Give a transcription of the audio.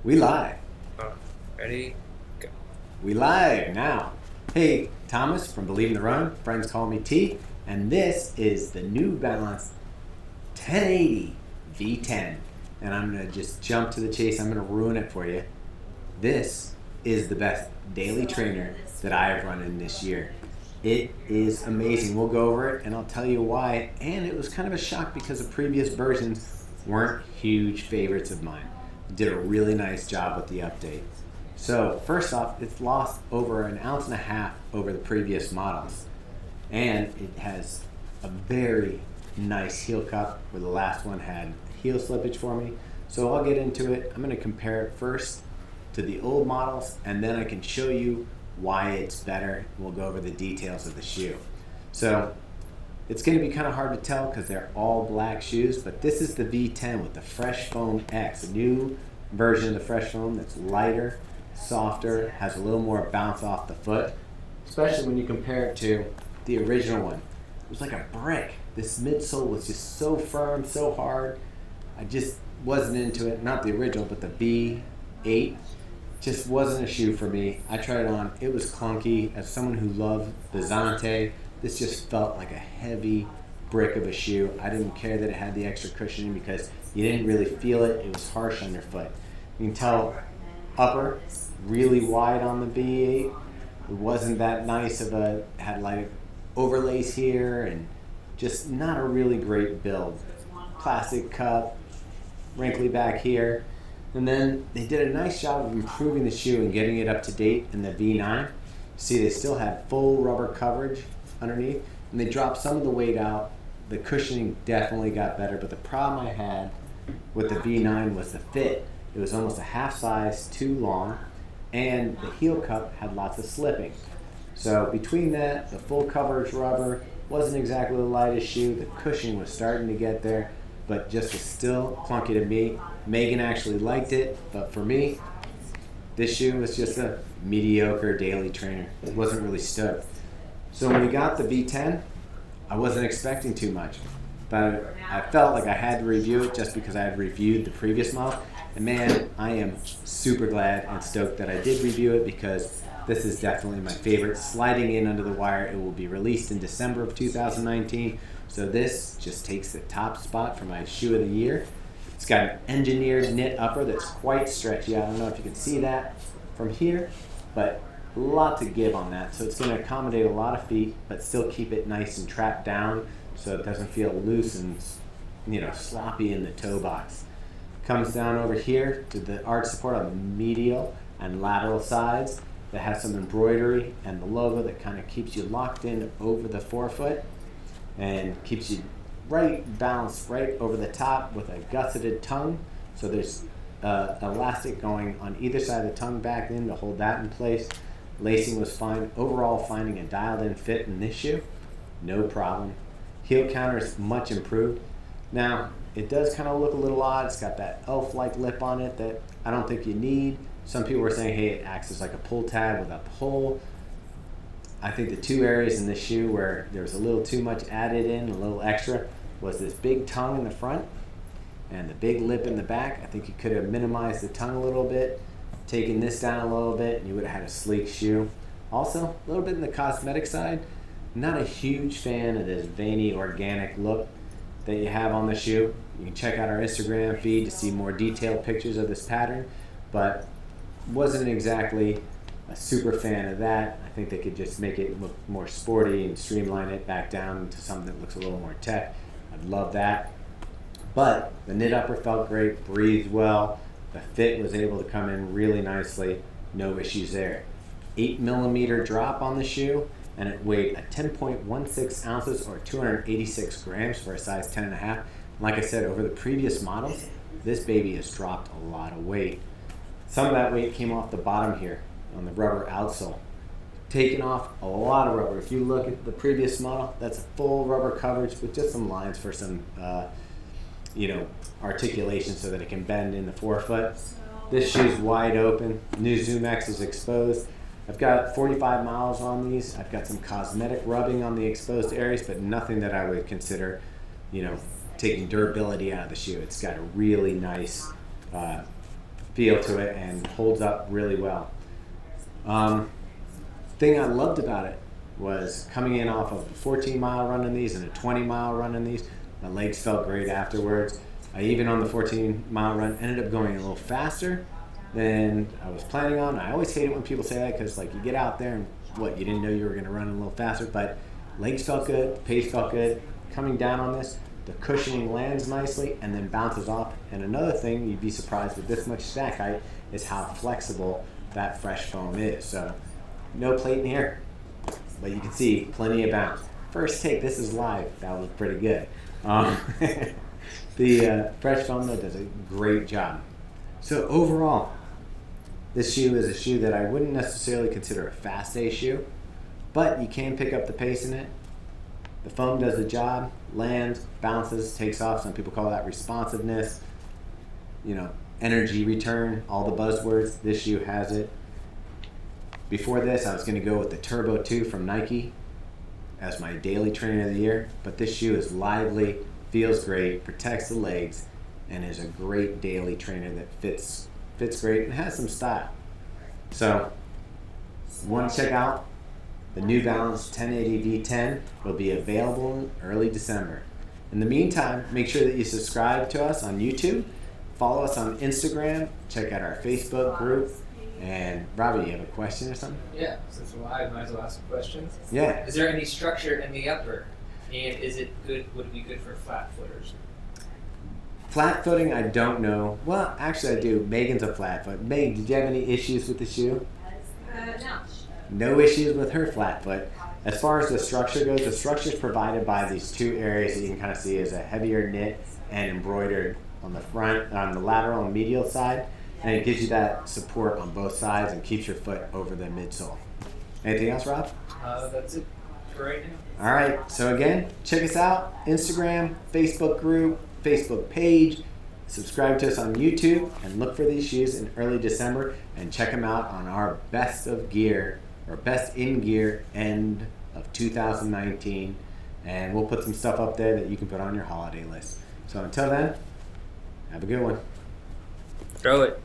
We live. Ready? Go. We live now. Hey, Thomas from Believe in the Run. Friends call me T. And this is the New Balance 1080 v10. And I'm going to just jump to the chase. I'm going to ruin it for you. This is the best daily trainer that I have run in this year. It is amazing. We'll go over it and I'll tell you why. And it was kind of a shock because the previous versions weren't huge favorites of mine. Did a really nice job with the update. So first off, it's lost over 1.5 ounces over the previous models. And it has a very nice heel cup where the last one had heel slippage for me. So I'll get into it. I'm going to compare it first to the old models and then I can show you why it's better. We'll go over the details of the shoe. So it's going to be kind of hard to tell because they're all black shoes, but this is the V10 with the Fresh Foam X, a new version of the Fresh Foam that's lighter, softer, has a little more bounce off the foot, especially when you compare it to the original one. It was like a brick. This midsole was just so firm, so hard. I just wasn't into it. Not the original, but the V8 just wasn't a shoe for me. I tried it on. It was clunky. As someone who loved the Zante, this just felt like a heavy brick of a shoe. I didn't care that it had the extra cushioning because you didn't really feel it. It was harsh on your foot. You can tell upper, really wide on the V8. It wasn't that nice of a, had like overlays here and just not a really great build. Plastic cup, wrinkly back here. And then they did a nice job of improving the shoe and getting it up to date in the V9. See, they still had full rubber coverage underneath, and they dropped some of the weight out. The cushioning definitely got better, but the problem I had with the V9 was the fit. It was almost a half size too long, and the heel cup had lots of slipping. So between that, the full coverage rubber wasn't exactly the lightest shoe. The cushioning was starting to get there, but just was still clunky to me. Megan actually liked it, but for me, this shoe was just a mediocre daily trainer. It wasn't really stoked. So when we got the V10, I wasn't expecting too much, but I felt like I had to review it just because I had reviewed the previous model. And man, I am super glad and stoked that I did review it because this is definitely my favorite. Sliding in under the wire, it will be released in December of 2019. So this just takes the top spot for my shoe of the year. It's got an engineered knit upper that's quite stretchy. I don't know if you can see that from here, but a lot to give on that. So it's going to accommodate a lot of feet, but still keep it nice and trapped down so it doesn't feel loose and sloppy in the toe box. Comes down over here to the arch support on the medial and lateral sides that has some embroidery and the logo that kind of keeps you locked in over the forefoot and keeps you balanced right over the top with a gusseted tongue. So there's elastic going on either side of the tongue back in to hold that in place. Lacing was fine. Overall, finding a dialed-in fit in this shoe, no problem. Heel counter is much improved. Now, it does kind of look a little odd. It's got that elf-like lip on it that I don't think you need. Some people were saying, hey, it acts as like a pull tab with a pull. I think the two areas in this shoe where there was a little too much added in, a little extra, was this big tongue in the front and the big lip in the back. I think you could have minimized the tongue a little bit, taken this down a little bit, and you would have had a sleek shoe. Also, a little bit in the cosmetic side, not a huge fan of this veiny organic look that you have on the shoe. You can check out our Instagram feed to see more detailed pictures of this pattern, but wasn't exactly a super fan of that. I think they could just make it look more sporty and streamline it back down to something that looks a little more tech. I'd love that. But the knit upper felt great, breathed well. The fit was able to come in really nicely. No issues there. 8mm drop on the shoe, and it weighed 10.16 ounces or 286 grams for a size 10.5. Like I said, over the previous models, this baby has dropped a lot of weight. Some of that weight came off the bottom here on the rubber outsole. Taking off a lot of rubber. If you look at the previous model, that's a full rubber coverage with just some lines for some articulation so that it can bend in the forefoot. This shoe's wide open. New Zoom X is exposed. I've got 45 miles on these. I've got some cosmetic rubbing on the exposed areas, but nothing that I would consider, taking durability out of the shoe. It's got a really nice feel to it and holds up really well. Thing I loved about it was coming in off of a 14-mile run in these and a 20-mile run in these. My legs felt great afterwards. I even on the 14-mile run ended up going a little faster than I was planning on. I always hate it when people say that because like you get out there and you didn't know you were going to run a little faster, but legs felt good, pace felt good. Coming down on this, the cushioning lands nicely and then bounces off. And another thing, you'd be surprised with this much stack height, is how flexible that fresh foam is. So no plate in here, but you can see plenty of bounce. First take, this is live, that was pretty good. The fresh foam though does a great job. So overall, this shoe is a shoe that I wouldn't necessarily consider a fast day shoe, but you can pick up the pace in it. The foam does the job, lands, bounces, takes off. Some people call that responsiveness, energy return, all the buzzwords. This shoe has it. Before this, I was going to go with the Turbo 2 from Nike as my daily trainer of the year, but this shoe is lively, feels great, protects the legs, and is a great daily trainer that fits great and has some style. So, you want to check out the New Balance 1080 V10 will be available in early December. In the meantime, make sure that you subscribe to us on YouTube, follow us on Instagram, check out our Facebook group, and Robbie, you have a question or something? Yeah, since we're live, might as well ask some questions. Yeah. Is there any structure in the upper? And is it good? Would it be good for flat footers? Flat footing, I don't know. Well, actually I do. Megan's a flat foot. Megan, did you have any issues with the shoe? No. No issues with her flat foot. As far as the structure goes, the structure is provided by these two areas that you can kind of see as a heavier knit and embroidered on the front, on the lateral and medial side. And it gives you that support on both sides and keeps your foot over the midsole. Anything else, Rob? That's it for right now. All right. So again, check us out. Instagram, Facebook group, Facebook page. Subscribe to us on YouTube and look for these shoes in early December and check them out on our best of gear or best in gear end of 2019. And we'll put some stuff up there that you can put on your holiday list. So until then, have a good one. Throw it.